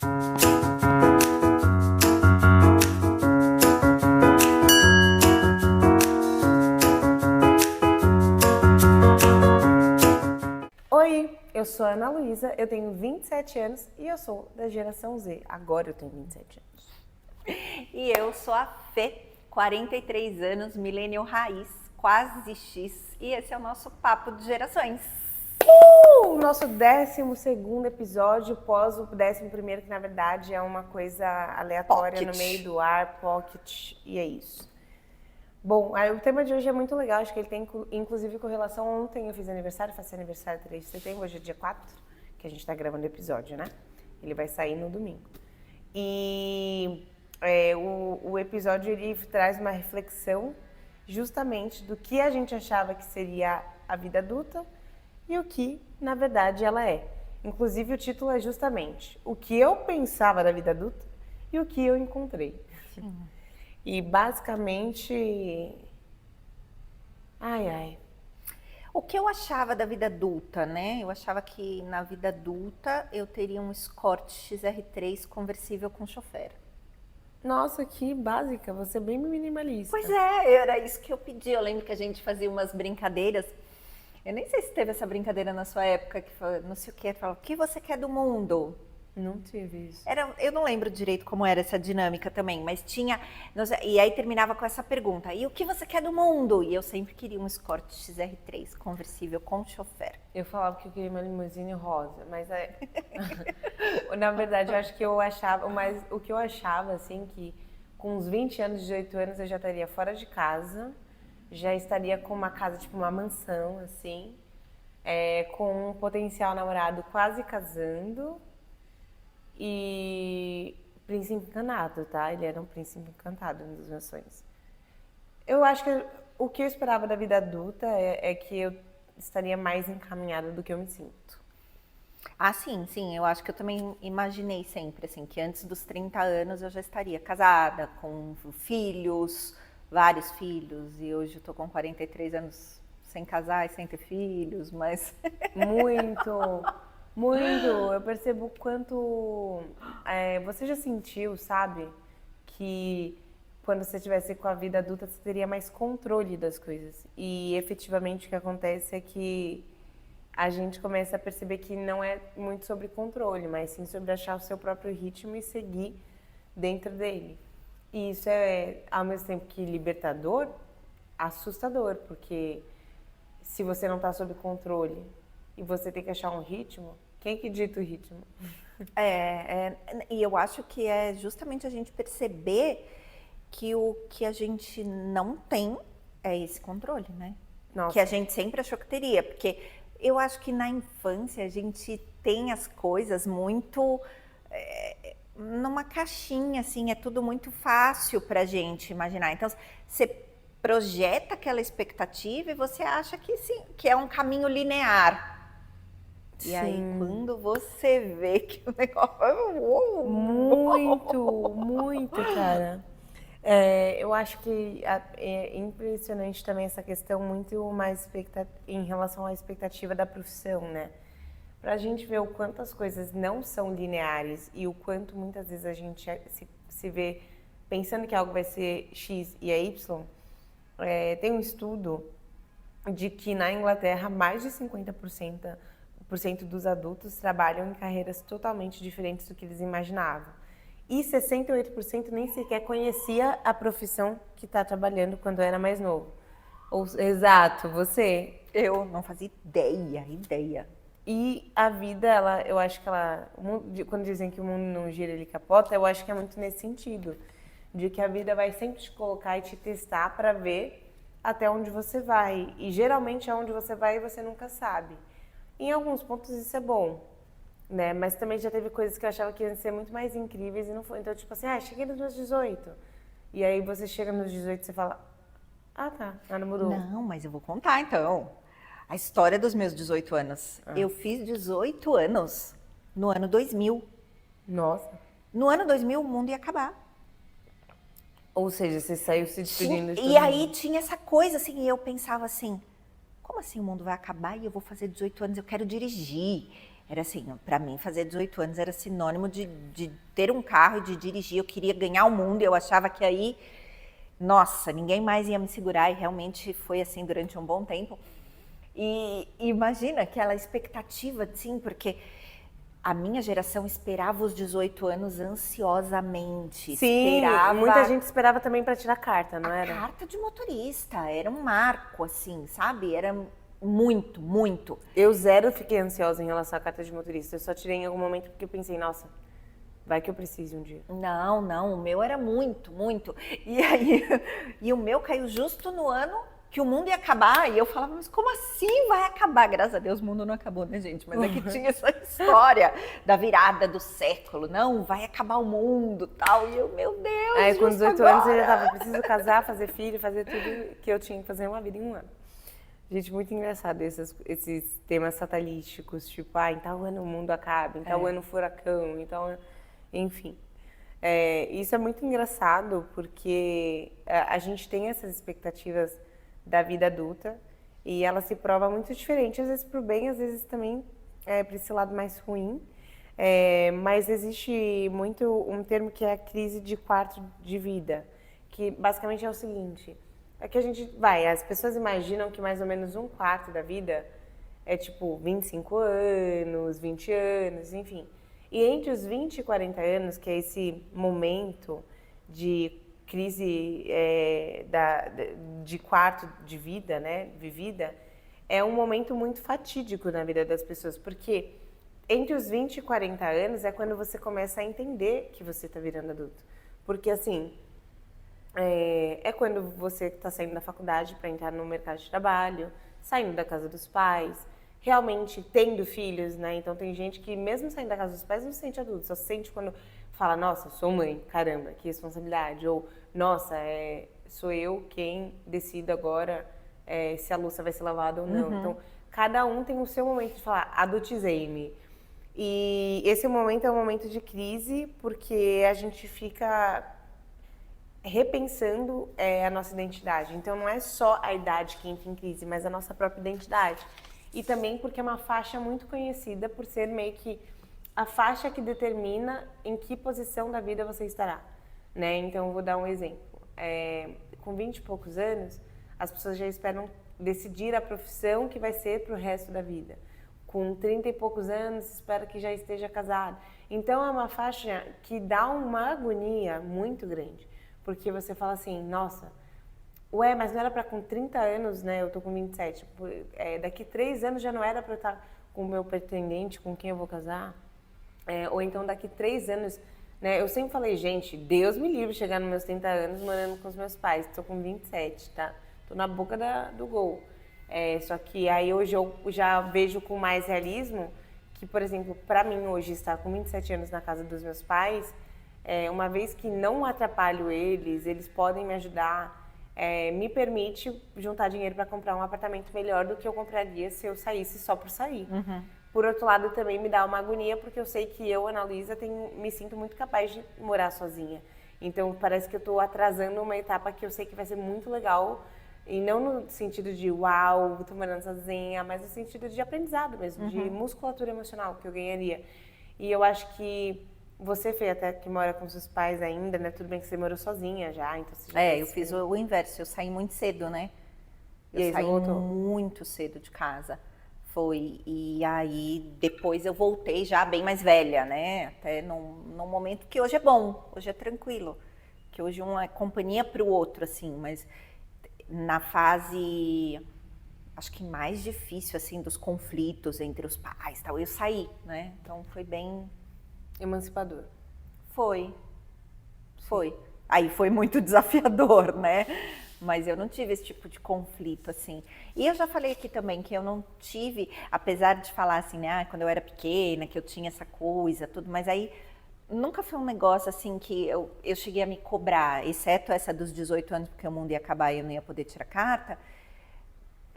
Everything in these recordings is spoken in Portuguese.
Oi, eu sou a Ana Luísa, eu tenho 27 anos e eu sou da geração Z. Agora eu tenho 27 anos. E eu sou a Fê, 43 anos, millennial raiz, quase X, e esse é o nosso Papo de Gerações. O nosso 12º episódio, pós o 11º, que na verdade é uma coisa aleatória Pocket. no meio do ar, pocket, e é isso. Bom, aí o tema de hoje é muito legal, acho que ele tem inclusive correlação. Ontem eu fiz aniversário, faço aniversário 3 de setembro, hoje é dia 4, que a gente tá gravando o episódio, né? Ele vai sair no domingo. E o episódio ele traz uma reflexão justamente do que a gente achava que seria a vida adulta e o que, na verdade, ela é. Inclusive, o título é justamente o que eu pensava da vida adulta e o que eu encontrei. Sim. E, basicamente... O que eu achava da vida adulta, né? Eu achava que na vida adulta eu teria um Escort XR3 conversível com chofer. Nossa, que básica, você é bem minimalista. Pois é, era isso que eu pedi. Eu lembro que a gente fazia umas brincadeiras. Eu nem sei se teve essa brincadeira na sua época, que foi, não sei o que, falava, o que você quer do mundo? Não tive isso. Eu não lembro direito como era essa dinâmica também, mas tinha... E aí terminava com essa pergunta, e o que você quer do mundo? E eu sempre queria um Escort XR3 conversível com chofer. Eu falava que eu queria uma limusine rosa, mas na verdade eu acho que eu achava, mas o que eu achava assim que com uns 20 anos, 18 anos eu já estaria fora de casa, já estaria com uma casa, tipo uma mansão assim, com um potencial namorado quase casando e príncipe encantado, tá? Ele era um príncipe encantado nos meus sonhos. Eu acho que o que eu esperava da vida adulta é que eu estaria mais encaminhada do que eu me sinto. Ah, sim, eu acho que eu também imaginei sempre, assim, que antes dos 30 anos eu já estaria casada, com filhos, vários filhos, e hoje eu tô com 43 anos sem casar e sem ter filhos, mas... Muito, eu percebo o quanto você já sentiu, sabe, que quando você estivesse com a vida adulta você teria mais controle das coisas. E efetivamente o que acontece é que a gente começa a perceber que não é muito sobre controle, mas sim sobre achar o seu próprio ritmo e seguir dentro dele. E isso é, ao mesmo tempo que libertador, assustador, porque se você não está sob controle e você tem que achar um ritmo, quem que dita o ritmo? E eu acho que é justamente a gente perceber que o que a gente não tem é esse controle, né? Nossa. Que a gente sempre achou que teria, porque eu acho que na infância a gente tem as coisas muito numa caixinha, assim, é tudo muito fácil pra gente imaginar. Então, você projeta aquela expectativa e você acha que sim, que é um caminho linear. E Sim. aí, quando você vê que o negócio... Muito, cara. Eu acho que é impressionante também essa questão muito mais em relação à expectativa da profissão, né? Pra gente ver o quanto as coisas não são lineares e o quanto muitas vezes a gente se vê pensando que algo vai ser X e é Y. Tem um estudo de que na Inglaterra mais de 50% dos adultos trabalham em carreiras totalmente diferentes do que eles imaginavam. E 68% nem sequer conhecia a profissão que está trabalhando quando era mais novo. Exato, você. Eu não fazia ideia. E a vida, eu acho que quando dizem que o mundo não gira, ele capota, eu acho que é muito nesse sentido. De que a vida vai sempre te colocar e te testar para ver até onde você vai. E geralmente aonde você vai você nunca sabe. Em alguns pontos isso é bom, né? Mas também já teve coisas que eu achava que iam ser muito mais incríveis e não foi. Então, tipo assim, cheguei nos meus 18. E aí você chega nos 18 e você fala, tá, nada mudou. Não, mas eu vou contar então. A história dos meus 18 anos. Eu fiz 18 anos no ano 2000. Nossa. No ano 2000 o mundo ia acabar. Ou seja, você saiu se despedindo de todo E aí mundo. tinha essa coisa assim, e eu pensava assim, como assim o mundo vai acabar e eu vou fazer 18 anos, eu quero dirigir, era assim, para mim fazer 18 anos era sinônimo de ter um carro e de dirigir, eu queria ganhar o mundo, eu achava que aí, nossa, ninguém mais ia me segurar e realmente foi assim durante um bom tempo. E imagina aquela expectativa, sim, porque a minha geração esperava os 18 anos ansiosamente. Sim, esperava muita gente esperava também para tirar carta, não a era? carta de motorista, era um marco, assim, sabe? Era muito, muito. Eu zero fiquei ansiosa em relação à carta de motorista. Eu só tirei em algum momento porque eu pensei, nossa, vai que eu precise um dia. Não, o meu era muito, muito. E aí, e o meu caiu justo no ano que o mundo ia acabar. E eu falava, mas como assim vai acabar? Graças a Deus o mundo não acabou, né, gente? Mas é que tinha essa história da virada do século. Não, vai acabar o mundo, tal. E eu, meu Deus, Aí com justo 18 anos eu já agora. tava, preciso casar, fazer filho, fazer tudo que eu tinha que fazer uma vida em um ano. Gente, muito engraçado esses temas fatalísticos, tipo, em tal ano o mundo acaba, em tal ano furacão, então, enfim. Isso é muito engraçado porque a gente tem essas expectativas da vida adulta e ela se prova muito diferente, às vezes pro bem, às vezes também para esse lado mais ruim. Mas existe muito um termo que é a crise de quarto de vida, que basicamente é o seguinte: é que as pessoas imaginam que mais ou menos um quarto da vida é tipo 25 anos, 20 anos, enfim. E entre os 20 e 40 anos, que é esse momento de crise de quarto de vida, né, vivida, é um momento muito fatídico na vida das pessoas, porque entre os 20 e 40 anos é quando você começa a entender que você está virando adulto. Porque assim, é quando você está saindo da faculdade para entrar no mercado de trabalho, saindo da casa dos pais, realmente tendo filhos, né? Então tem gente que mesmo saindo da casa dos pais não se sente adulto, só se sente quando fala, nossa, sou mãe, caramba, que responsabilidade. Ou, nossa, sou eu quem decido agora se a louça vai ser lavada ou não. Então, cada um tem o seu momento de falar, adultizei-me. E esse momento é um momento de crise, porque a gente fica repensando a nossa identidade. Então, não é só a idade que entra em crise, mas a nossa própria identidade. E também porque é uma faixa muito conhecida por ser meio que a faixa que determina em que posição da vida você estará, né? Então, eu vou dar um exemplo. Com 20 e poucos anos, as pessoas já esperam decidir a profissão que vai ser para o resto da vida. Com 30 e poucos anos, espera que já esteja casado. Então, é uma faixa que dá uma agonia muito grande. Porque você fala assim, nossa, mas não era para com 30 anos, né? Eu tô com 27. Daqui 3 anos já não era para eu estar com o meu pretendente, com quem eu vou casar? Ou então daqui 3 anos, né? Eu sempre falei, gente, Deus me livre de chegar nos meus 30 anos morando com os meus pais. Tô com 27, tá? Tô na boca do gol. Só que aí hoje eu já vejo com mais realismo que, por exemplo, para mim hoje estar com 27 anos na casa dos meus pais, uma vez que não atrapalho eles podem me ajudar, me permite juntar dinheiro para comprar um apartamento melhor do que eu compraria se eu saísse só por sair. Por outro lado, também me dá uma agonia, porque eu sei que eu, Ana Luísa, me sinto muito capaz de morar sozinha. Então, parece que eu estou atrasando uma etapa que eu sei que vai ser muito legal, e não no sentido de, uau, estou morando sozinha, mas no sentido de aprendizado mesmo, de musculatura emocional que eu ganharia. E eu acho que você, Fê, até que mora com seus pais ainda, né? Tudo bem que você morou sozinha já, então você já Eu fiz o inverso, eu saí muito cedo, né? E aí Eu saí você voltou? muito cedo de casa. Foi, e aí depois eu voltei já bem mais velha, né? Até num momento que hoje é bom, hoje é tranquilo. Que hoje um é companhia para o outro, assim, mas na fase, acho que mais difícil, assim, dos conflitos entre os pais e tal, eu saí, né? Então foi bem... Emancipador. Foi. Aí foi muito desafiador, né? Mas eu não tive esse tipo de conflito, assim. E eu já falei aqui também que eu não tive, apesar de falar assim, né, quando eu era pequena, que eu tinha essa coisa, tudo, mas aí nunca foi um negócio assim que eu cheguei a me cobrar, exceto essa dos 18 anos, porque o mundo ia acabar e eu não ia poder tirar carta.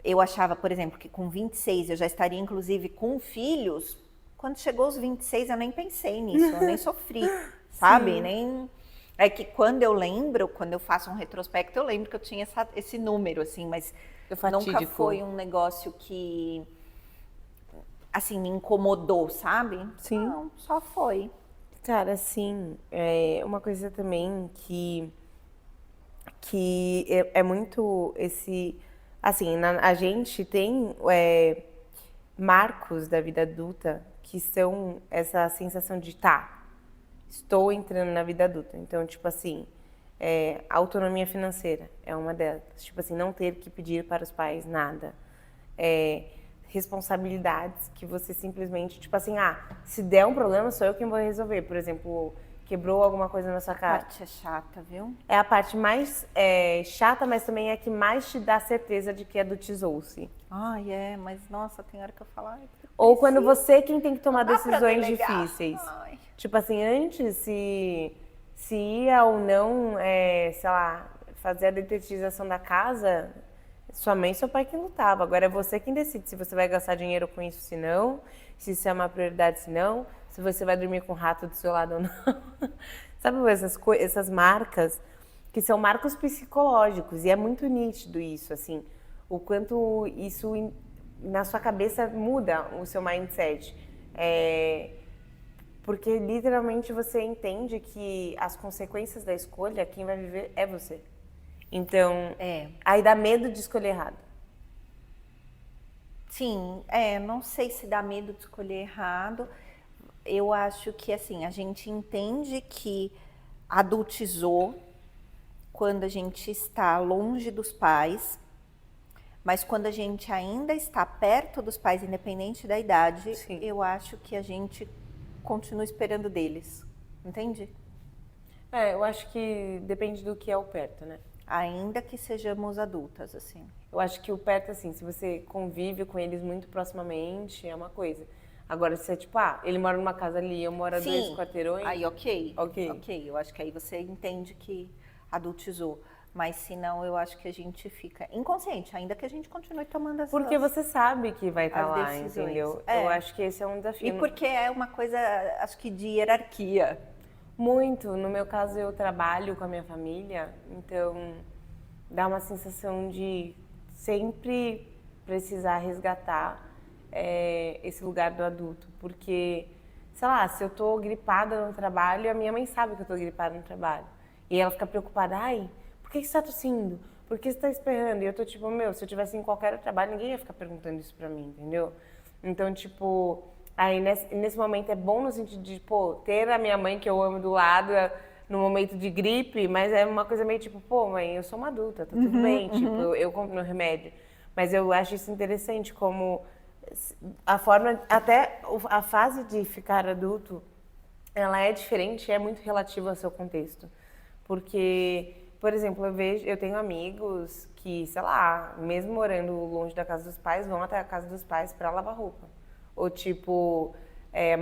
Eu achava, por exemplo, que com 26 eu já estaria, inclusive, com filhos. Quando chegou os 26, eu nem pensei nisso, eu nem sofri, sabe? Nem... É que quando eu faço um retrospecto, eu lembro que eu tinha esse número, assim, mas nunca foi um negócio que assim, me incomodou, sabe? Sim. Não, só foi. Cara, assim, uma coisa também que é muito esse... Assim, a gente tem marcos da vida adulta que são essa sensação de estou entrando na vida adulta. Então, tipo assim, autonomia financeira é uma delas. Tipo assim, não ter que pedir para os pais nada. Responsabilidades que você simplesmente, tipo assim, se der um problema, sou eu quem vou resolver. Por exemplo, quebrou alguma coisa na sua A casa. parte é chata, viu? É a parte mais chata, mas também é a que mais te dá certeza de que adultizou-se. Ai, mas nossa, tem hora que eu falo. Ai, Ou quando você é quem tem que tomar Não dá pra decisões delegar. difíceis. Ai. Tipo assim, antes se ia ou não, sei lá, fazer a detetização da casa, sua mãe e seu pai que lutavam. Agora é você quem decide se você vai gastar dinheiro com isso, se não, se isso é uma prioridade, se não, se você vai dormir com o rato do seu lado ou não. Sabe essas marcas que são marcos psicológicos e é muito nítido isso, assim, o quanto isso na sua cabeça muda o seu mindset. Porque literalmente você entende que as consequências da escolha, quem vai viver é você. Então, aí dá medo de escolher errado. Sim, não sei se dá medo de escolher errado. Eu acho que, assim, a gente entende que adultizou quando a gente está longe dos pais, mas quando a gente ainda está perto dos pais, independente da idade, Sim. Eu acho que a gente continua esperando deles, entende? Eu acho que depende do que é o perto, né? Ainda que sejamos adultas, assim. Eu acho que o perto, assim, se você convive com eles muito proximamente, é uma coisa. Agora, se é tipo, ele mora numa casa ali, eu moro a 2 quarteirões... Aí ok. Ok. Eu acho que aí você entende que adultizou. Mas se não, eu acho que a gente fica inconsciente, ainda que a gente continue tomando as Porque você sabe que vai estar lá, decisões. entendeu? Eu acho que esse é um desafio. E porque é uma coisa, acho que de hierarquia. Muito. No meu caso, eu trabalho com a minha família, então dá uma sensação de sempre precisar resgatar esse lugar do adulto. Porque, sei lá, se eu tô gripada no trabalho, a minha mãe sabe que eu tô gripada no trabalho. E ela fica preocupada, por que você tá tossindo? Por que você tá esperando? E eu tô tipo, se eu tivesse em qualquer outro trabalho, ninguém ia ficar perguntando isso pra mim, entendeu? Então, tipo, aí nesse momento é bom no sentido de, ter a minha mãe que eu amo do lado no momento de gripe, mas é uma coisa meio tipo, mãe, eu sou uma adulta, tá tudo bem, tipo, eu compro meu remédio. Mas eu acho isso interessante, como a forma, até a fase de ficar adulto, ela é diferente, é muito relativa ao seu contexto. Porque, por exemplo, eu tenho amigos que, sei lá, mesmo morando longe da casa dos pais, vão até a casa dos pais para lavar roupa. Ou tipo,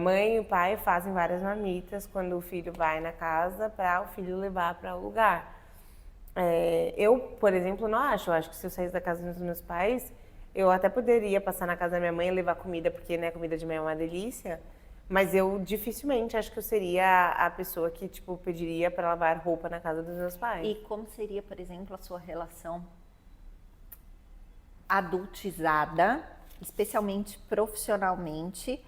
mãe e o pai fazem várias marmitas quando o filho vai na casa para o filho levar para o lugar. Eu, por exemplo, não acho. Eu acho que se eu saísse da casa dos meus pais, eu até poderia passar na casa da minha mãe e levar comida, porque né, comida de mãe é uma delícia. Mas eu dificilmente acho que eu seria a pessoa que, tipo, pediria para lavar roupa na casa dos meus pais. E como seria, por exemplo, a sua relação adultizada, especialmente profissionalmente,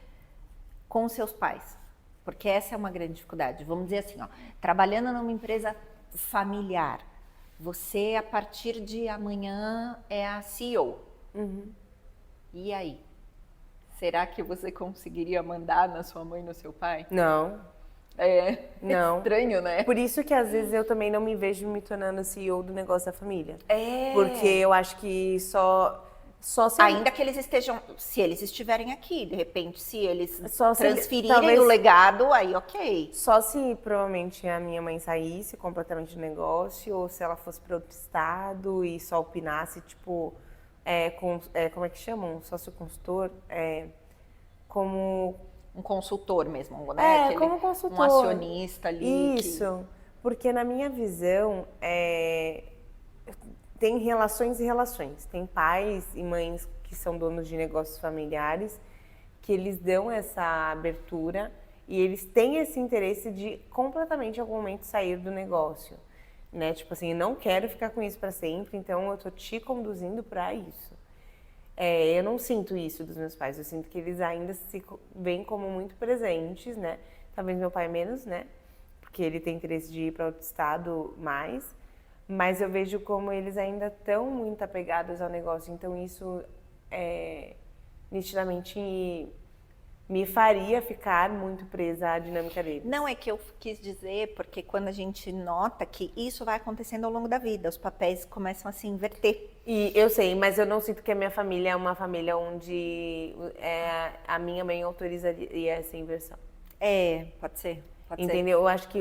com seus pais? Porque essa é uma grande dificuldade. Vamos dizer assim, trabalhando numa empresa familiar, você, a partir de amanhã, é a CEO. E aí? Será que você conseguiria mandar na sua mãe e no seu pai? Não. Não. Estranho, né? Por isso que às vezes eu também não me vejo me tornando CEO do negócio da família. É. Porque eu acho que só se ainda que eles estejam, se eles estiverem aqui, de repente, se eles Só se transferirem talvez- o legado, aí ok. Só se provavelmente a minha mãe saísse completamente do negócio, ou se ela fosse para outro estado e só opinasse, tipo, como é que chamam? Sócio-consultor? Como Um consultor mesmo, né? como consultor. Um acionista ali. Isso, porque na minha visão, tem relações e relações. Tem pais e mães que são donos de negócios familiares, que eles dão essa abertura e eles têm esse interesse de completamente em algum momento sair do negócio, né? Tipo assim, não quero ficar com isso para sempre, então eu tô te conduzindo para isso. Eu não sinto isso dos meus pais, eu sinto que eles ainda se veem como muito presentes, né? Talvez meu pai menos, né? Porque ele tem interesse de ir para outro estado mais, mas eu vejo como eles ainda estão muito apegados ao negócio, então isso nitidamente me faria ficar muito presa à dinâmica deles. Não, é que eu quis dizer, porque quando a gente nota que isso vai acontecendo ao longo da vida, os papéis começam a se inverter. E eu sei, mas eu não sinto que a minha família é uma família onde a minha mãe autorizaria essa inversão. Pode ser. Entendeu? Eu acho que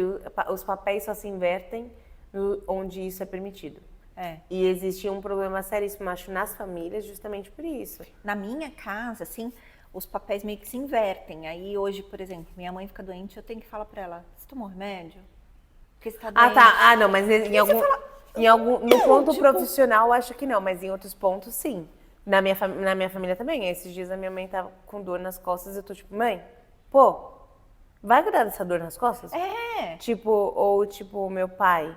os papéis só se invertem onde isso é permitido. E existe um problema seríssimo, acho, nas famílias justamente por isso. Na minha casa, assim, os papéis meio que se invertem. Aí hoje, por exemplo, minha mãe fica doente, eu tenho que falar pra ela, você tomou remédio? Porque você tá doente. Tá. Não, mas no ponto profissional, acho que não, mas em outros pontos, sim. Na minha família também. Esses dias a minha mãe tava com dor nas costas, eu tô tipo, mãe, pô, vai cuidar dessa dor nas costas? Tipo, meu pai,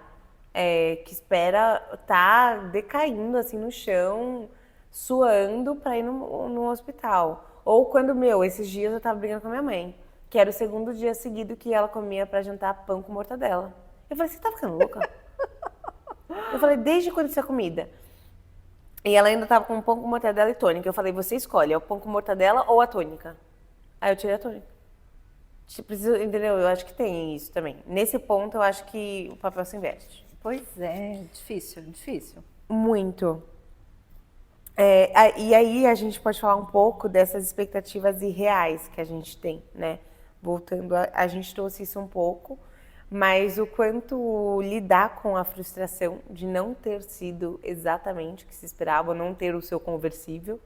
que espera tá decaindo assim no chão, suando pra ir no hospital. Ou quando, esses dias eu tava brigando com a minha mãe, que era o segundo dia seguido que ela comia pra jantar pão com mortadela. Eu falei, você tá ficando louca? Eu falei, desde quando isso é comida? E ela ainda tava com pão com mortadela e tônica. Eu falei, você escolhe, é o pão com mortadela ou a tônica? Aí eu tirei a tônica. Entendeu? Eu acho que tem isso também. Nesse ponto, eu acho que o papel se investe. Pois é, difícil. Muito. E aí a gente pode falar um pouco dessas expectativas irreais que a gente tem, né? Voltando, a gente trouxe isso um pouco, mas o quanto lidar com a frustração de não ter sido exatamente o que se esperava, não ter o seu conversível,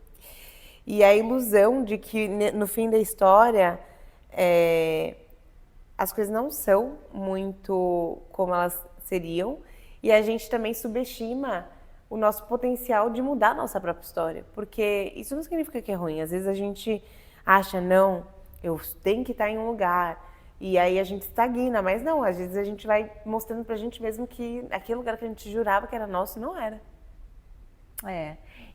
e a ilusão de que no fim da história as coisas não são muito como elas seriam, e a gente também subestima o nosso potencial de mudar a nossa própria história, porque isso não significa que é ruim. Às vezes a gente acha, não, eu tenho que estar em um lugar, e aí a gente estagna, mas não, às vezes a gente vai mostrando pra gente mesmo que aquele lugar que a gente jurava que era nosso não era.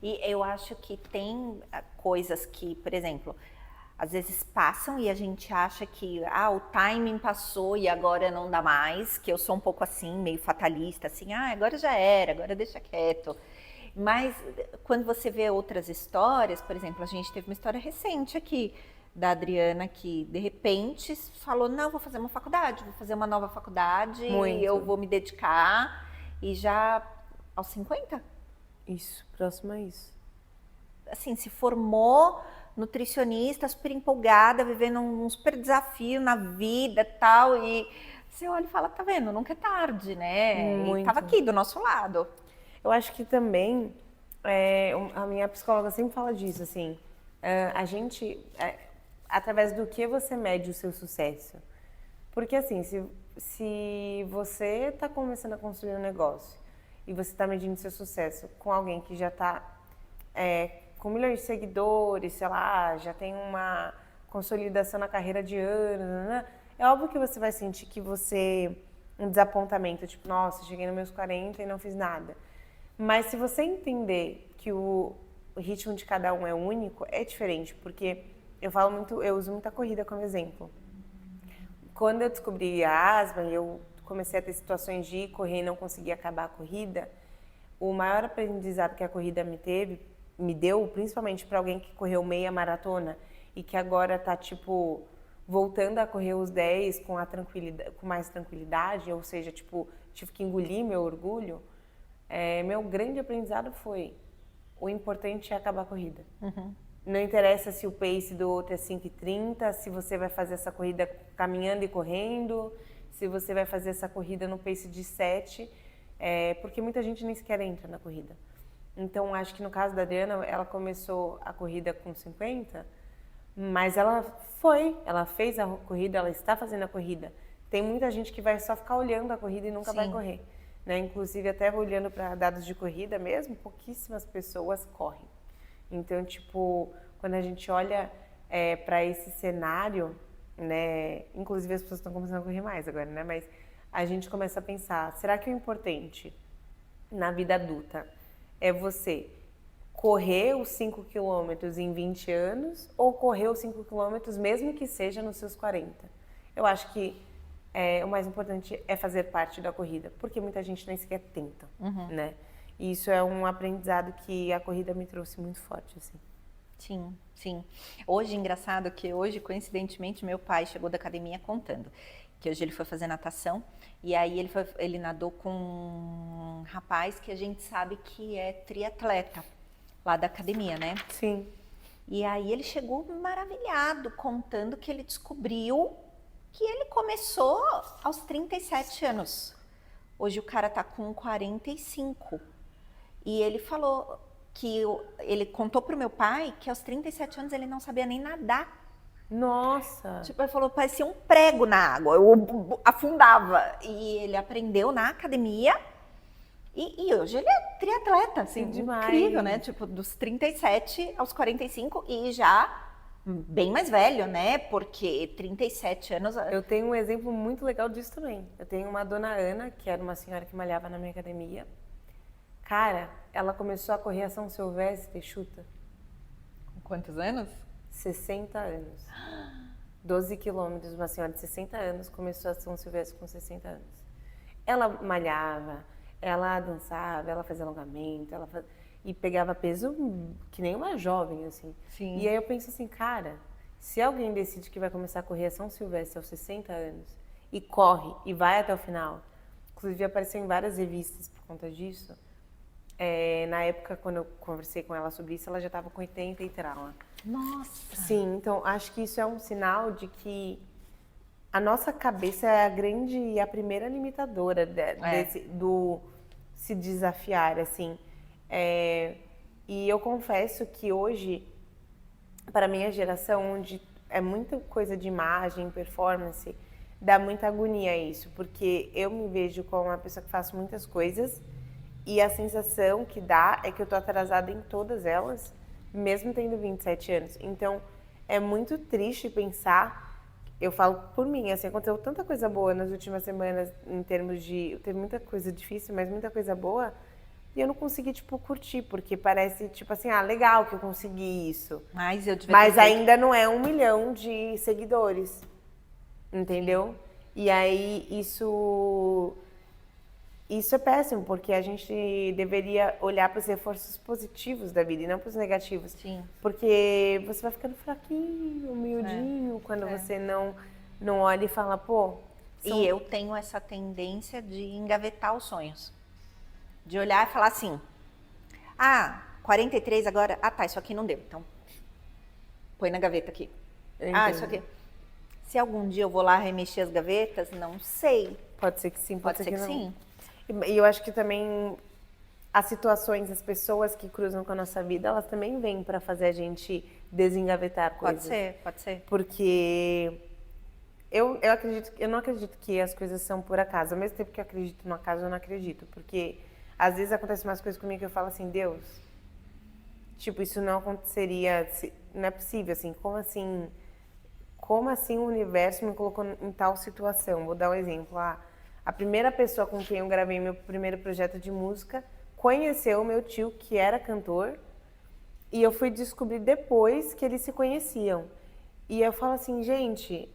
E eu acho que tem coisas que, por exemplo, às vezes passam e a gente acha que o timing passou e agora não dá mais, que eu sou um pouco assim, meio fatalista, assim, agora já era, agora deixa quieto. Mas quando você vê outras histórias, por exemplo, a gente teve uma história recente aqui, da Adriana, que de repente falou, não, vou fazer uma faculdade, vou fazer uma nova faculdade, e eu vou me dedicar, e já aos 50? Isso, próximo a isso. Assim, se formou nutricionista, super empolgada, vivendo um super desafio na vida e tal, e você olha e fala, tá vendo, nunca é tarde, né? Muito. E tava aqui do nosso lado. Eu acho que também, a minha psicóloga sempre fala disso, assim, a gente, através do que você mede o seu sucesso. Porque assim, se você tá começando a construir um negócio e você tá medindo seu sucesso com alguém que já tá com milhões de seguidores, sei lá, já tem uma consolidação na carreira de anos, né? É óbvio que você vai sentir que um desapontamento, tipo, nossa, cheguei nos meus 40 e não fiz nada. Mas se você entender que o ritmo de cada um é único, é diferente, porque eu uso muita corrida como exemplo. Quando eu descobri a asma e eu comecei a ter situações de ir correr e não conseguir acabar a corrida, o maior aprendizado que a corrida me deu, principalmente para alguém que correu meia maratona e que agora está tipo voltando a correr os 10 com mais tranquilidade, ou seja, tipo, tive que engolir meu orgulho. Meu grande aprendizado foi: o importante é acabar a corrida. Uhum. Não interessa se o pace do outro é 5:30, se você vai fazer essa corrida caminhando e correndo, se você vai fazer essa corrida no pace de 7, porque muita gente nem sequer entra na corrida. Então, acho que no caso da Adriana, ela começou a corrida com 50, mas ela fez a corrida, ela está fazendo a corrida. Tem muita gente que vai só ficar olhando a corrida e nunca vai correr, né? Inclusive, até olhando para dados de corrida mesmo, pouquíssimas pessoas correm. Então, tipo, quando a gente olha para esse cenário, né? Inclusive, as pessoas estão começando a correr mais agora, né? Mas a gente começa a pensar, será que o importante na vida adulta é você correr os 5 quilômetros em 20 anos ou correr os 5 quilômetros mesmo que seja nos seus 40. Eu acho que o mais importante é fazer parte da corrida, porque muita gente nem sequer tenta, né? E isso é um aprendizado que a corrida me trouxe muito forte, assim. Sim, sim. Hoje, engraçado que hoje, coincidentemente, meu pai chegou da academia contando que hoje ele foi fazer natação e aí ele nadou com um rapaz que a gente sabe que é triatleta lá da academia, né? Sim. E aí ele chegou maravilhado, contando que ele descobriu que ele começou aos 37 anos. Hoje o cara tá com 45. E ele falou que ele contou pro meu pai que aos 37 anos ele não sabia nem nadar. Nossa! Tipo, ele falou, parecia um prego na água, eu afundava. E ele aprendeu na academia e hoje ele é triatleta, assim, incrível, né? Tipo, dos 37 aos 45 e já bem mais velho, né? Porque 37 anos... Eu tenho um exemplo muito legal disso também. Eu tenho uma dona Ana, que era uma senhora que malhava na minha academia. Cara, ela começou a correr a São Silvestre, chuta. Com quantos anos? 60 anos. 12 quilômetros, uma senhora de 60 anos começou a São Silvestre com 60 anos. Ela malhava, ela dançava, ela fazia alongamento, e pegava peso que nem uma jovem, assim. Sim. E aí eu penso assim, cara, se alguém decide que vai começar a correr a São Silvestre aos 60 anos, e corre, e vai até o final, inclusive apareceu em várias revistas por conta disso, na época, quando eu conversei com ela sobre isso, ela já estava com 80 e tal. Nossa! Sim, então acho que isso é um sinal de que a nossa cabeça é a primeira limitadora do se desafiar, assim. E eu confesso que hoje, para a minha geração, onde é muita coisa de imagem, performance, dá muita agonia isso, porque eu me vejo como uma pessoa que faço muitas coisas e a sensação que dá é que eu tô atrasada em todas elas, mesmo tendo 27 anos. Então, é muito triste pensar, eu falo por mim, assim, aconteceu tanta coisa boa nas últimas semanas em termos de... Teve muita coisa difícil, mas muita coisa boa, e eu não consegui, tipo, curtir, porque parece, tipo assim, legal que eu consegui isso. Mas ainda não é 1 milhão de seguidores, entendeu? E aí, isso é péssimo, porque a gente deveria olhar para os reforços positivos da vida e não para os negativos. Sim. Porque você vai ficando fraquinho, humildinho, quando você não olha e fala, pô... E eu tenho essa tendência de engavetar os sonhos. De olhar e falar assim, 43 agora, tá, isso aqui não deu, então põe na gaveta aqui. Isso aqui. Se algum dia eu vou lá remexer as gavetas, não sei. Pode ser que sim, pode ser que sim. E eu acho que também as situações, as pessoas que cruzam com a nossa vida, elas também vêm para fazer a gente desengavetar coisas. Pode ser. Porque eu não acredito que as coisas são por acaso. Ao mesmo tempo que eu acredito no acaso, eu não acredito. Porque às vezes acontecem umas coisas comigo que eu falo assim, Deus, tipo, isso não aconteceria, não é possível, assim, como assim o universo me colocou em tal situação? Vou dar um exemplo. A primeira pessoa com quem eu gravei meu primeiro projeto de música conheceu o meu tio, que era cantor, e eu fui descobrir depois que eles se conheciam. E eu falo assim, gente,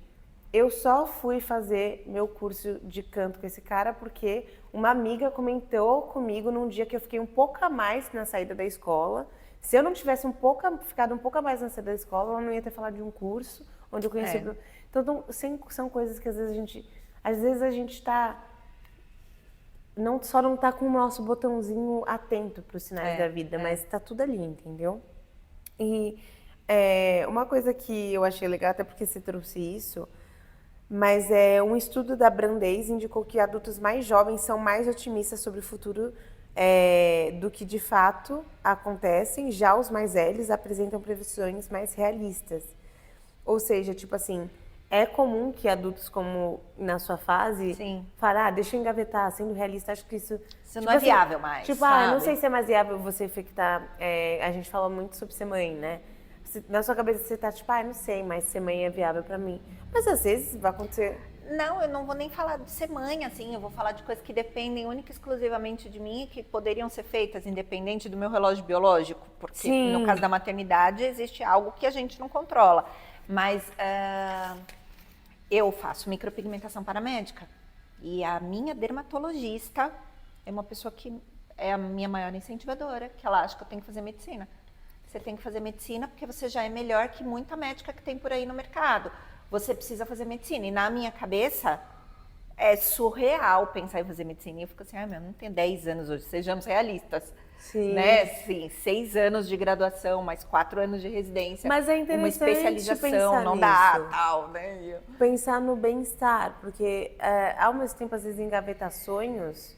eu só fui fazer meu curso de canto com esse cara porque uma amiga comentou comigo num dia que eu fiquei um pouco a mais na saída da escola. Se eu não tivesse ficado um pouco a mais na saída da escola, ela não ia ter falado de um curso onde eu conheci... Então, são coisas que às vezes a gente está... Só não tá com o nosso botãozinho atento para os sinais da vida, mas tá tudo ali, entendeu? E uma coisa que eu achei legal, até porque você trouxe isso, mas um estudo da Brandeis indicou que adultos mais jovens são mais otimistas sobre o futuro do que de fato acontecem, já os mais velhos apresentam previsões mais realistas. Ou seja, tipo assim, é comum que adultos como na sua fase falem, deixa eu engavetar, sendo realista, acho que isso tipo, não é viável mais. Tipo, não sei se é mais viável você infectar. A gente fala muito sobre ser mãe, né? Na sua cabeça você tá tipo, não sei, mas ser mãe é viável pra mim. Mas às vezes vai acontecer Não, eu não vou nem falar de ser mãe, assim, eu vou falar de coisas que dependem única e exclusivamente de mim e que poderiam ser feitas independente do meu relógio biológico, porque Sim. no caso da maternidade existe algo que a gente não controla. Mas eu faço micropigmentação paramédica e a minha dermatologista é uma pessoa que é a minha maior incentivadora, que ela acha que eu tenho que fazer medicina. Você tem que fazer medicina porque você já é melhor que muita médica que tem por aí no mercado. Você precisa fazer medicina. E na minha cabeça, é surreal pensar em fazer medicina. E eu fico assim, meu, não tenho 10 anos hoje, sejamos realistas. Sim. Né? Sim, 6 anos de graduação, mais 4 anos de residência. Mas é interessante uma especialização, pensar não nisso. dá, tal, né? Pensar no bem-estar, porque ao mesmo tempo, às vezes, engavetar sonhos,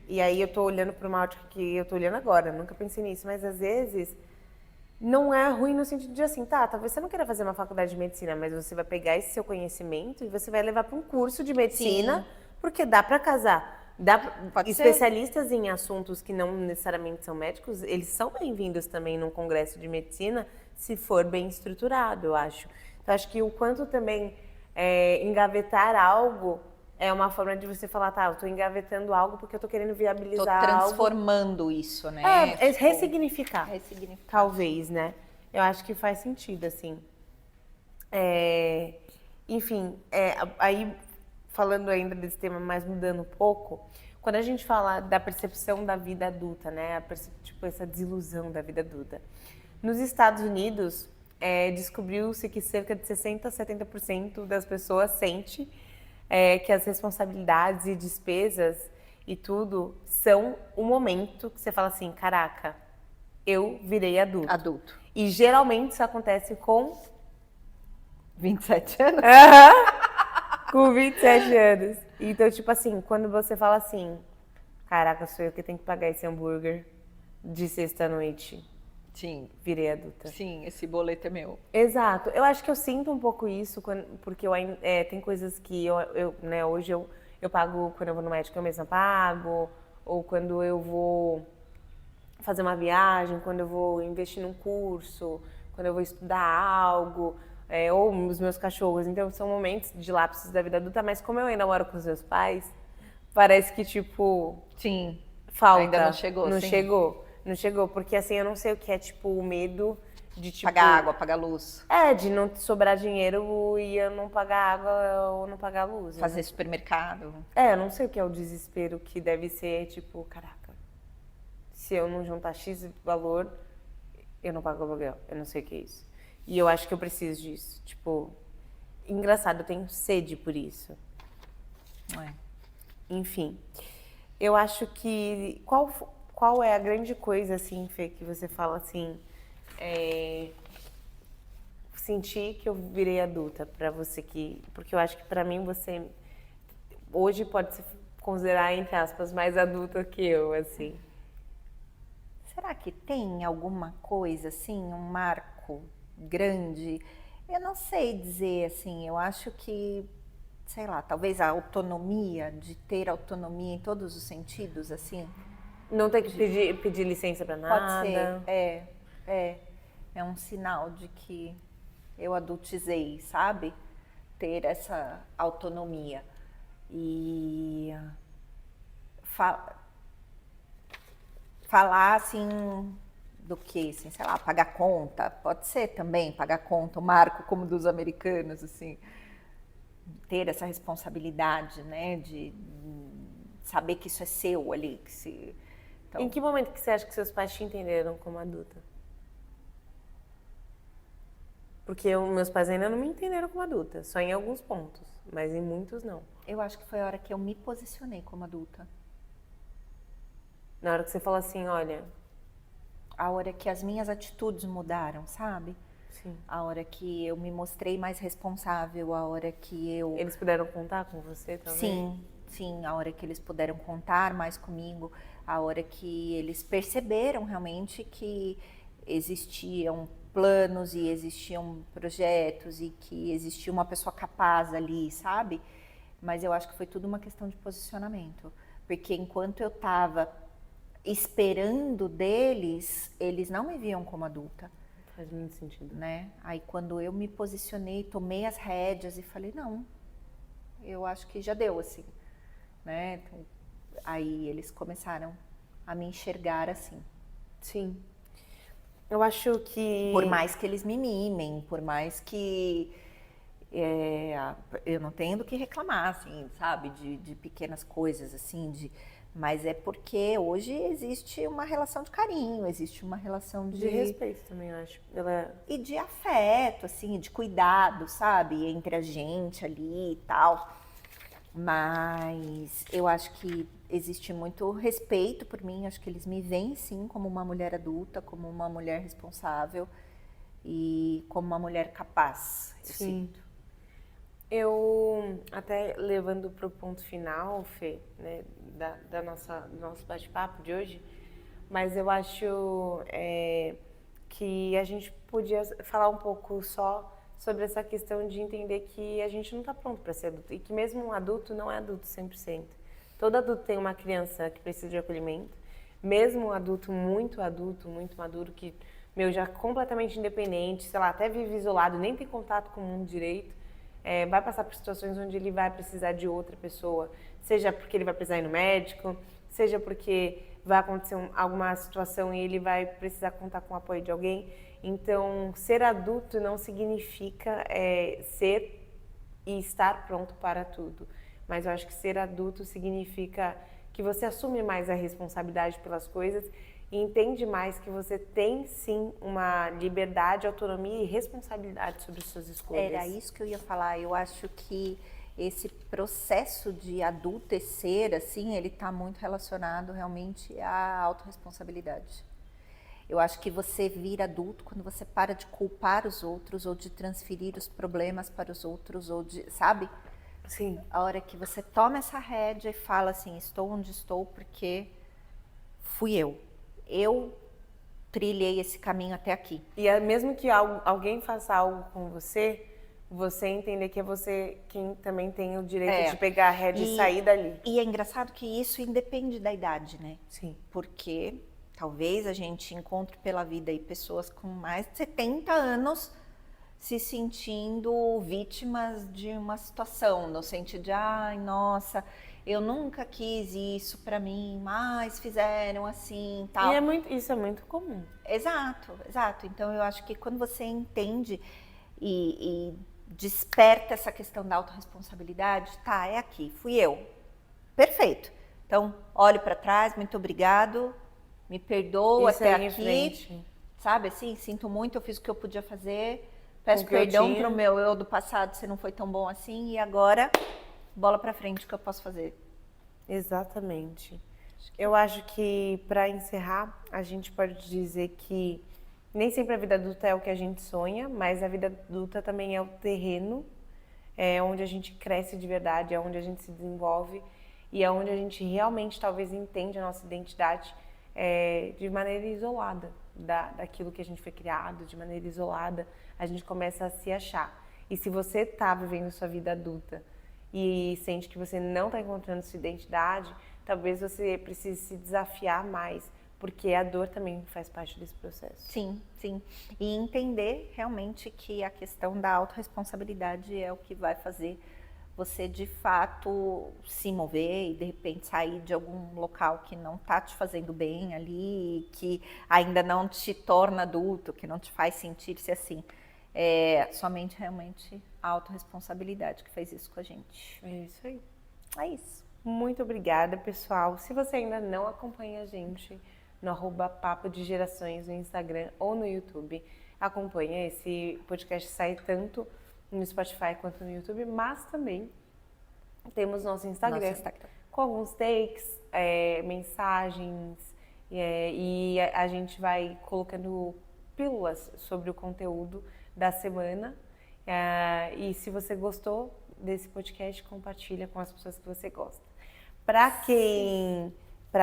e aí eu tô olhando para uma ótica que eu tô olhando agora, nunca pensei nisso, mas às vezes não é ruim no sentido de assim, talvez você não queira fazer uma faculdade de medicina, mas você vai pegar esse seu conhecimento e você vai levar para um curso de medicina, sim, porque dá para casar. Especialistas em assuntos que não necessariamente são médicos, eles são bem-vindos também num congresso de medicina, se for bem estruturado, eu acho. Então, acho que o quanto também engavetar algo é uma forma de você falar, eu tô engavetando algo porque eu tô querendo viabilizar algo. Tô transformando isso, né? Ressignificar. Talvez, né? Eu acho que faz sentido, assim. Enfim, aí falando ainda desse tema, mas mudando um pouco, quando a gente fala da percepção da vida adulta, né? Tipo, essa desilusão da vida adulta. Nos Estados Unidos, descobriu-se que cerca de 60% a 70% das pessoas sente que as responsabilidades e despesas e tudo são o momento que você fala assim, caraca, eu virei adulto. E geralmente isso acontece com 27 anos? Com 27 anos. Então, tipo assim, quando você fala assim, caraca, sou eu que tenho que pagar esse hambúrguer de sexta-noite. Sim. Virei adulta. Sim, esse boleto é meu. Exato. Eu acho que eu sinto um pouco isso, porque tem coisas que né, hoje eu pago quando eu vou no médico, eu mesma pago, ou quando eu vou fazer uma viagem, quando eu vou investir num curso, quando eu vou estudar algo, ou os meus cachorros. Então, são momentos de lapsos da vida adulta, mas como eu ainda moro com os meus pais, parece que, tipo... Sim. Falta. Ainda não chegou, Não sim. Não chegou, porque assim, eu não sei o que é, tipo, o medo de, tipo... Pagar água, pagar luz. De não sobrar dinheiro e eu não pagar água ou não pagar luz. Fazer supermercado. Eu não sei o que é o desespero que deve ser, tipo, caraca, se eu não juntar X valor, eu não pago aluguel. Eu não sei o que é isso. E eu acho que eu preciso disso. Tipo, engraçado, eu tenho sede por isso. Enfim, eu acho que... Qual é a grande coisa, assim, Fê, que você fala assim... Sentir que eu virei adulta pra você que... Porque eu acho que pra mim você... Hoje pode se considerar, entre aspas, mais adulta que eu, assim. Será que tem alguma coisa, assim, um marco grande? Eu não sei dizer, assim, eu acho que, sei lá, talvez a autonomia, de ter autonomia em todos os sentidos, assim. Não ter que pedir licença pra nada. Pode ser, é um sinal de que eu adultizei, sabe? Ter essa autonomia. E falar assim do que, assim, sei lá, pagar conta, pode ser também pagar conta, o marco como dos americanos, assim, ter essa responsabilidade, né, de saber que isso é seu ali. Então... Em que momento que você acha que seus pais te entenderam como adulta? Porque meus pais ainda não me entenderam como adulta, só em alguns pontos, mas em muitos não. Eu acho que foi a hora que eu me posicionei como adulta. Na hora que você fala assim, olha... A hora que as minhas atitudes mudaram, sabe? Sim. A hora que eu me mostrei mais responsável, a hora que eu... Eles puderam contar com você também? Sim, a hora que eles puderam contar mais comigo, a hora que eles perceberam realmente que existiam planos e existiam projetos e que existia uma pessoa capaz ali, sabe? Mas eu acho que foi tudo uma questão de posicionamento. Porque enquanto eu estava esperando deles, eles não me viam como adulta. Faz muito sentido. Né? Aí quando eu me posicionei, tomei as rédeas e falei, não, eu acho que já deu, assim, né? Então, aí eles começaram a me enxergar assim. Sim. Eu acho que... Por mais que eles me mimem, por mais que eu não tenho do que reclamar, assim, sabe? De pequenas coisas, assim, mas é porque hoje existe uma relação de carinho, existe uma relação De respeito também, eu acho. E de afeto, assim, de cuidado, sabe? Entre a gente ali e tal. Mas eu acho que existe muito respeito por mim, acho que eles me veem sim como uma mulher adulta, como uma mulher responsável e como uma mulher capaz, eu sinto. Eu, até levando para o ponto final, Fê, né, do nosso bate-papo de hoje, mas eu acho que a gente podia falar um pouco só sobre essa questão de entender que a gente não está pronto para ser adulto e que mesmo um adulto não é adulto 100%. Todo adulto tem uma criança que precisa de acolhimento, mesmo um adulto, muito maduro, que, já completamente independente, sei lá, até vive isolado, nem tem contato com o mundo direito, vai passar por situações onde ele vai precisar de outra pessoa, seja porque ele vai precisar ir no médico, seja porque vai acontecer alguma situação e ele vai precisar contar com o apoio de alguém. Então, ser adulto não significa ser e estar pronto para tudo. Mas eu acho que ser adulto significa que você assume mais a responsabilidade pelas coisas e entende mais que você tem, sim, uma liberdade, autonomia e responsabilidade sobre as suas escolhas. Era isso que eu ia falar. Eu acho que esse processo de adultecer, assim, ele está muito relacionado realmente à autorresponsabilidade. Eu acho que você vira adulto quando você para de culpar os outros ou de transferir os problemas para os outros, ou de, sabe? Sim. A hora que você toma essa rédea e fala assim, estou onde estou porque fui eu. Eu trilhei esse caminho até aqui. E mesmo que alguém faça algo com você, você entender que é você quem também tem o direito de pegar a rédea e sair dali. E é engraçado que isso independe da idade, né? Sim. Porque talvez a gente encontre pela vida aí pessoas com mais de 70 anos se sentindo vítimas de uma situação, no sentido de, ai, nossa, eu nunca quis isso pra mim, mas fizeram assim, tal. E isso é muito comum. Exato, exato. Então eu acho que quando você entende e desperta essa questão da autorresponsabilidade, tá, é aqui, fui eu. Perfeito. Então, olho pra trás, muito obrigado, me perdoo Isso até aí em aqui. frente. Sabe assim, sinto muito, eu fiz o que eu podia fazer. Peço perdão pro meu eu do passado se não foi tão bom assim. E agora, bola pra frente, o que eu posso fazer? Exatamente. Eu acho que, para encerrar, a gente pode dizer que nem sempre a vida adulta é o que a gente sonha, mas a vida adulta também é o terreno, onde a gente cresce de verdade, é onde a gente se desenvolve e é onde a gente realmente talvez entende a nossa identidade de maneira isolada daquilo que a gente foi criado, de maneira isolada, a gente começa a se achar. E se você está vivendo sua vida adulta e sente que você não está encontrando sua identidade, talvez você precise se desafiar mais, porque a dor também faz parte desse processo. Sim, sim. E entender realmente que a questão da autorresponsabilidade é o que vai fazer você de fato se mover e de repente sair de algum local que não está te fazendo bem ali, que ainda não te torna adulto, que não te faz sentir-se assim. É somente realmente a autorresponsabilidade que fez isso com a gente. É isso aí. É isso. Muito obrigada, pessoal. Se você ainda não acompanha a gente no @Papo de Gerações no Instagram ou no YouTube, acompanha. Esse podcast sai tanto no Spotify quanto no YouTube, mas também temos nosso Instagram com alguns takes, mensagens, e a gente vai colocando pílulas sobre o conteúdo da semana. E se você gostou desse podcast, compartilha com as pessoas que você gosta. Para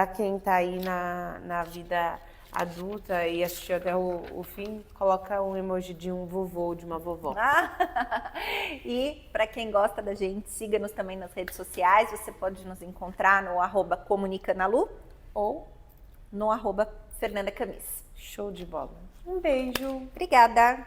quem tá aí na vida adulta e assistiu até o fim, coloca um emoji de um vovô ou de uma vovó. E para quem gosta da gente, siga-nos também nas redes sociais. Você pode nos encontrar no @comunicanalu ou no @FernandaCamis. Show de bola. Um beijo. Obrigada.